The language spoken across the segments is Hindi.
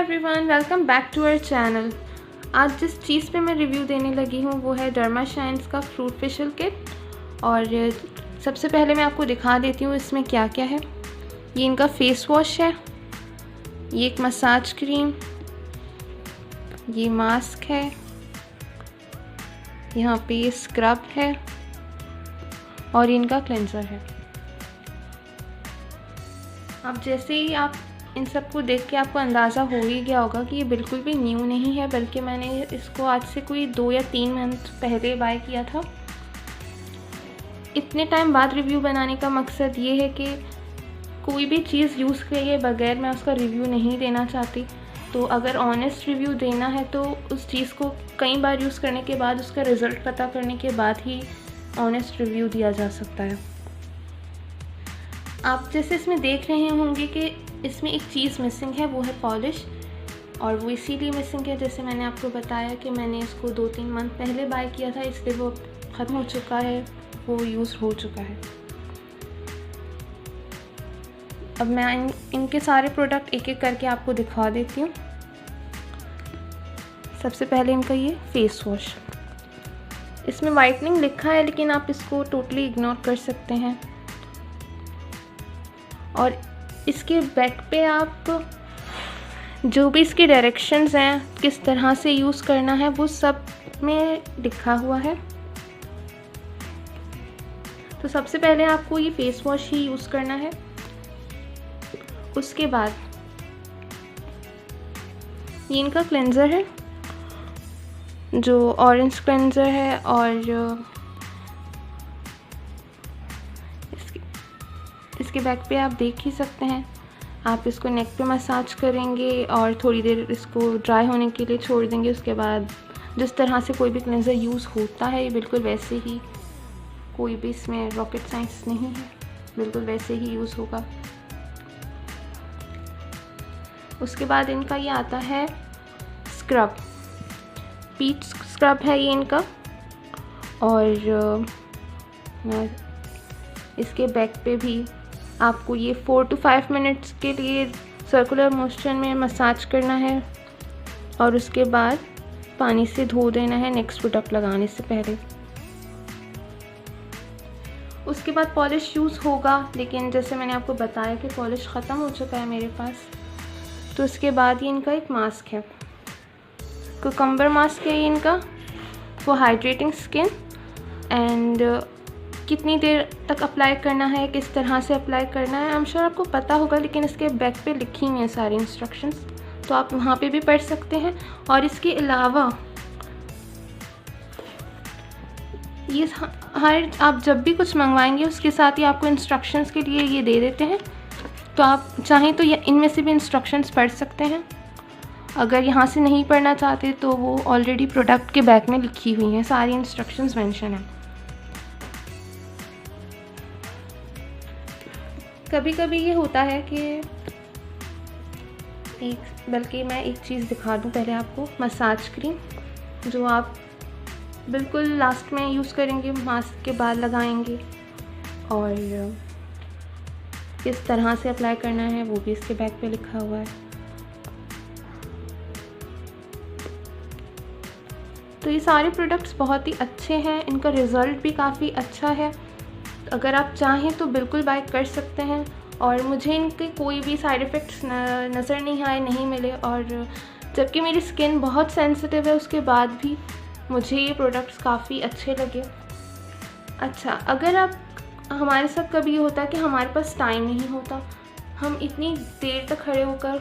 Everyone, welcome back to our channel. आज जिस चीज़ पे मैं रिव्यू देने लगी हूँ वो है डर्मा शाइन्स का फ्रूट फेशियल किट। और सबसे पहले मैं आपको दिखा देती हूँ इसमें क्या क्या है। ये इनका फेस वॉश है, ये एक मसाज क्रीम, ये मास्क है, यहाँ पे ये स्क्रब है और इनका क्लेंजर है। अब जैसे ही आप इन सब को देख के आपको अंदाज़ा हो ही गया होगा कि ये बिल्कुल भी न्यू नहीं है, बल्कि मैंने इसको आज से कोई 2 या 3 मंथ पहले बाय किया था। इतने टाइम बाद रिव्यू बनाने का मकसद ये है कि कोई भी चीज़ यूज़ किए बगैर मैं उसका रिव्यू नहीं देना चाहती। तो अगर ऑनेस्ट रिव्यू देना है तो उस चीज़ को कई बार यूज़ करने के बाद उसका रिज़ल्ट पता करने के बाद ही ऑनेस्ट रिव्यू दिया जा सकता है। आप जैसे इसमें देख रहे होंगे कि इसमें एक चीज़ मिसिंग है, वो है पॉलिश। और वो इसीलिए मिसिंग है, जैसे मैंने आपको बताया कि मैंने इसको 2-3 मंथ पहले बाय किया था, इसलिए वो ख़त्म हो चुका है, वो यूज़ हो चुका है। अब मैं इनके सारे प्रोडक्ट एक एक करके आपको दिखा देती हूँ। सबसे पहले इनका ये फेस वॉश, इसमें वाइटनिंग लिखा है लेकिन आप इसको टोटली इग्नोर कर सकते हैं। और इसके बैक पे आप जो भी इसके डायरेक्शंस हैं, किस तरह से यूज़ करना है, वो सब में लिखा हुआ है। तो सबसे पहले आपको ये फेस वॉश ही यूज़ करना है। उसके बाद ये इनका क्लेंज़र है जो ऑरेंज क्लेंज़र है, और इसके बैक पे आप देख ही सकते हैं। आप इसको नेक पे मसाज करेंगे और थोड़ी देर इसको ड्राई होने के लिए छोड़ देंगे। उसके बाद जिस तरह से कोई भी क्लेंज़र यूज़ होता है ये बिल्कुल वैसे ही, कोई भी इसमें रॉकेट साइंस नहीं है, बिल्कुल वैसे ही यूज़ होगा। उसके बाद इनका ये आता है स्क्रब, पीच स्क्रब है ये इनका। और इसके बैक पे भी आपको ये 4 to 5 मिनट्स के लिए सर्कुलर मोशन में मसाज करना है और उसके बाद पानी से धो देना है नेक्स्ट प्रोडक्ट लगाने से पहले। उसके बाद पॉलिश यूज़ होगा, लेकिन जैसे मैंने आपको बताया कि पॉलिश ख़त्म हो चुका है मेरे पास। तो उसके बाद ये इनका एक मास्क है, कुकम्बर मास्क है ये इनका, फॉर हाइड्रेटिंग स्किन। एंड कितनी देर तक अप्लाई करना है, किस तरह से अप्लाई करना है, आई एम श्योर आपको पता होगा, लेकिन इसके बैक पे लिखी हुई हैं सारी इंस्ट्रक्शंस, तो आप वहाँ पे भी पढ़ सकते हैं। और इसके अलावा ये हर आप जब भी कुछ मंगवाएंगे उसके साथ ही आपको इंस्ट्रक्शंस के लिए ये दे देते हैं। तो आप चाहें तो ये इनमें से भी इंस्ट्रक्शंस पढ़ सकते हैं। अगर यहाँ से नहीं पढ़ना चाहते तो वो ऑलरेडी प्रोडक्ट के बैक में लिखी हुई हैं, सारी इंस्ट्रक्शंस मेंशन हैं। कभी कभी ये होता है कि बल्कि मैं एक चीज़ दिखा दूँ पहले आपको, मसाज क्रीम जो आप बिल्कुल लास्ट में यूज़ करेंगे, मास्क के बाद लगाएंगे, और किस तरह से अप्लाई करना है वो भी इसके बैक पे लिखा हुआ है। तो ये सारे प्रोडक्ट्स बहुत ही अच्छे हैं, इनका रिज़ल्ट भी काफ़ी अच्छा है। अगर आप चाहें तो बिल्कुल बाय कर सकते हैं। और मुझे इनके कोई भी साइड इफ़ेक्ट्स नज़र नहीं आए, नहीं मिले। और जबकि मेरी स्किन बहुत सेंसिटिव है उसके बाद भी मुझे ये प्रोडक्ट्स काफ़ी अच्छे लगे। अच्छा, अगर आप हमारे साथ कभी ये होता है कि हमारे पास टाइम नहीं होता, हम इतनी देर तक खड़े होकर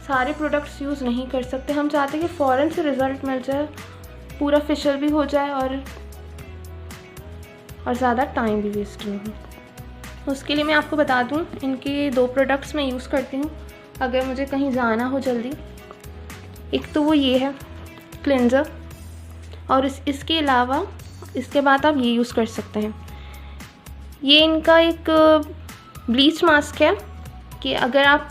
सारे प्रोडक्ट्स यूज़ नहीं कर सकते, हम चाहते हैं कि फ़ौरन से रिज़ल्ट मिल जाए, पूरा फेशियल भी हो जाए और ज़्यादा टाइम भी वेस्ट नहीं हो। उसके लिए मैं आपको बता दूं, इनके 2 प्रोडक्ट्स मैं यूज़ करती हूँ अगर मुझे कहीं जाना हो जल्दी। एक तो वो ये है क्लेंज़र, और इसके अलावा इसके बाद आप ये यूज़ कर सकते हैं। ये इनका एक ब्लीच मास्क है कि अगर आप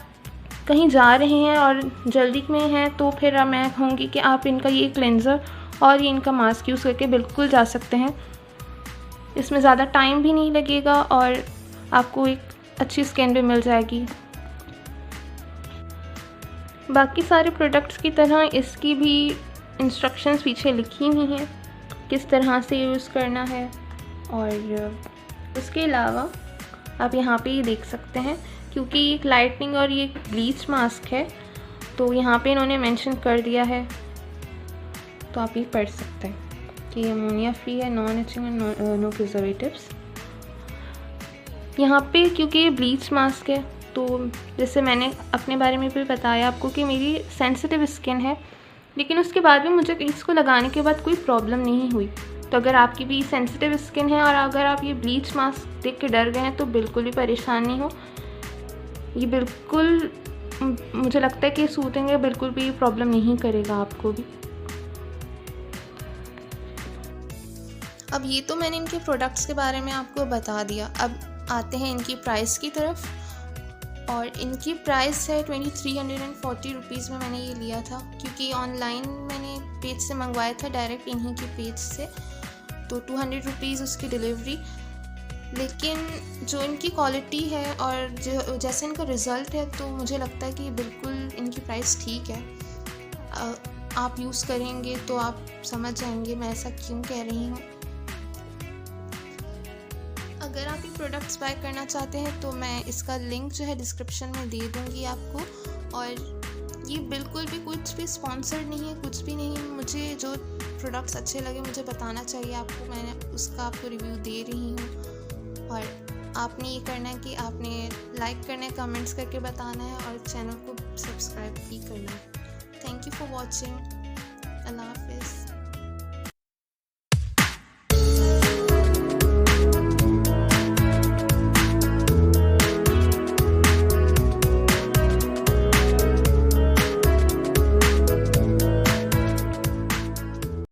कहीं जा रहे हैं और जल्दी में हैं तो फिर मैं कहूँगी कि आप इनका ये क्लेंज़र और ये इनका मास्क यूज़ करके बिल्कुल जा सकते हैं। इसमें ज़्यादा टाइम भी नहीं लगेगा और आपको एक अच्छी स्किन भी मिल जाएगी। बाकी सारे प्रोडक्ट्स की तरह इसकी भी इंस्ट्रक्शंस पीछे लिखी हुई हैं किस तरह से यूज़ करना है। और उसके अलावा आप यहाँ पे ये देख सकते हैं, क्योंकि एक लाइटनिंग और ये ब्लीच मास्क है तो यहाँ पे इन्होंने मेंशन कर दिया है, तो आप ये पढ़ सकते हैं कि अमोनिया फ्री है, non etching and no preservatives. यहाँ पे क्योंकि ये ब्लीच मास्क है तो जैसे मैंने अपने बारे में भी बताया आपको कि मेरी सेंसिटिव स्किन है, लेकिन उसके बाद भी मुझे इसको लगाने के बाद कोई प्रॉब्लम नहीं हुई। तो अगर आपकी भी सेंसिटिव स्किन है और अगर आप ये ब्लीच मास्क देख के डर गए हैं तो बिल्कुल भी परेशान नहीं हो। ये बिल्कुल मुझे लगता है कि सूथिंग है, बिल्कुल भी प्रॉब्लम नहीं करेगा आपको भी। अब ये तो मैंने इनके प्रोडक्ट्स के बारे में आपको बता दिया। अब आते हैं इनकी प्राइस की तरफ, और इनकी प्राइस है 2340 रुपीज़ में मैंने ये लिया था, क्योंकि ऑनलाइन मैंने पेज से मंगवाया था, डायरेक्ट इन्हीं के पेज से, तो 200 रुपीज़ उसकी डिलीवरी। लेकिन जो इनकी क्वालिटी है और जो जैसे इनका रिज़ल्ट है तो मुझे लगता है कि बिल्कुल इनकी प्राइस ठीक है। आप यूज़ करेंगे तो आप समझ जाएंगे मैं ऐसा क्यों कह रही हूँ। अगर आप ये प्रोडक्ट्स बाय करना चाहते हैं तो मैं इसका लिंक जो है डिस्क्रिप्शन में दे दूँगी आपको। और ये बिल्कुल भी कुछ भी स्पॉन्सर्ड नहीं है, कुछ भी नहीं। मुझे जो प्रोडक्ट्स अच्छे लगे मुझे बताना चाहिए आपको, मैंने उसका आपको रिव्यू दे रही हूँ। और आपने ये करना है कि आपने लाइक करना है, कमेंट्स करके बताना है और चैनल को सब्सक्राइब भी करना है। Thank you for watching. अल्लाह हाफ़िज़।